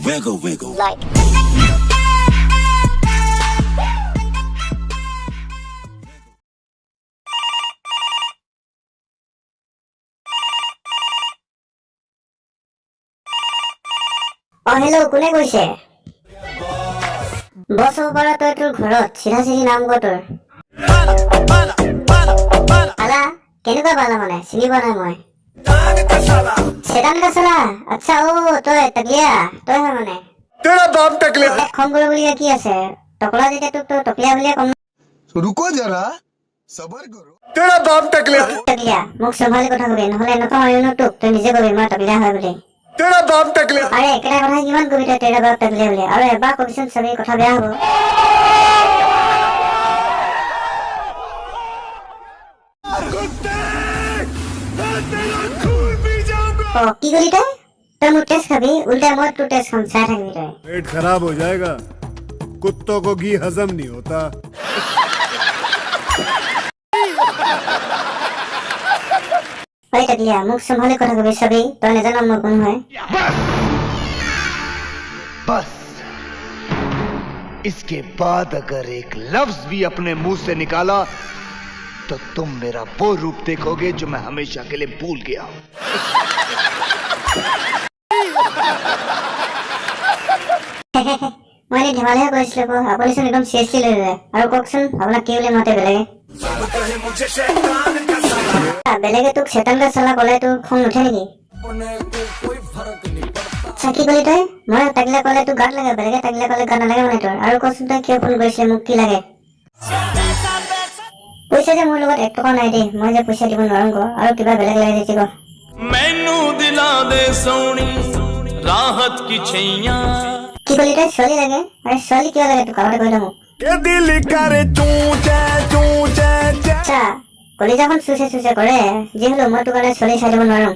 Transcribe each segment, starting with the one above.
Wiggle, wiggle. Like. Hello' কোনে কৈছে? বছ হ'ব পাৰ তই তোৰ ঘৰত চিধা চিধি নাম ক তোৰ। পালা কেনেকুৱা পালা মানে চিনি পোৱা নাই মই। চেতান কা চালা আচ্ছা তই টকলিয়া তই হয় মানে। तेरा बाप टकले খং কৰিবলগীয়া কি আছে টকলা যেতিয়া তোক তই টকলিয়া বুলিয়ে কম। रुको जरा सबर करो तेरा बाप टकले টকলিয়া মোক চম্ভালি কথা কবি নহ'লে এনেকুৱা মাৰিম ন তোক তই নিজে কবি মই টকলিয়া হয় বুলি। तेरा बाप टकले আৰে একেটা কথা কিমান কবি তই তেৰা বাপ টকলিয়া বুলি আৰু এবাৰ কবিচোন চবেই কথা বেয়া হ'ব। কি কলি তই তই মোৰ টেষ্ট খাবি উল্টা মই তোৰ টেষ্ট খাম চাই থাকিবি তই। पेट खराब हो जाएगा कुत्तों को घी हजम नहीं होता হয় টকলিয়া মোক চম্ভালি কথা কবি চবেই তই নাজানো মই কোন হয়। बस इसके बाद अगर एक लफ्ज भी अपने मुंह से निकाला तो तुम मेरा वो रूप देखोगे जो मैं हमेशा के लिए भूल गया हूं। মই এনেই ধেমালিহে কৰিছিলো আপুনিচোন একদম চিৰিয়াছলি লৈ ললে আৰু কওকচোন আপোনাক কি বুলি মাতে বেলেগে? বেলেগে তোক চেতান কা চালা ক'লে তোৰ খং নুঠে নেকি? আচ্ছা কি কলি তই মই তাকিলে ক'লে তোৰ গাত লাগে বেলেগে তাকিলে ক'লে গাত নালাগে মানে তোৰ আৰু কচোন তই কিয় ফোন কৰিছিলে মোক কি লাগে? পইচা যে মোৰ লগত 1 টকা নাই দেই মই যে পইচা দিব নোৱাৰো ক আৰু কিবা বেলেগ লাগে যদি ক। मैनू दिला दे सोनी राहत की छैया কি কলি তই ছোৱালী লাগে আৰে ছোৱালী কিয় লাগে তোক আগতে কৈ দে মোক। ये दिल करे चूचे আচ্ছা কলিজাখন চুচে চুচে কৰে যি হলেও মই তোৰ কাৰণে ছোৱালী চাই দিব নোৱাৰো।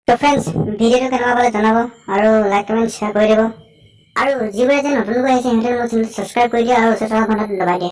তো ফ্ৰেণ্ডছ ভিডিঅ'টো কেনেকুৱা পালে জনাব আৰু লাইক কমেণ্ট শ্বেয়াৰ কৰি দিব আৰু যিবোৰে যে নতুনকৈ আহিছে সিহঁতে মোৰ চেনেলটো ছাবস্ক্ৰাইব কৰি দিয়া আৰু ওচৰৰ ঘণ্টাটো দবাই দিয়া।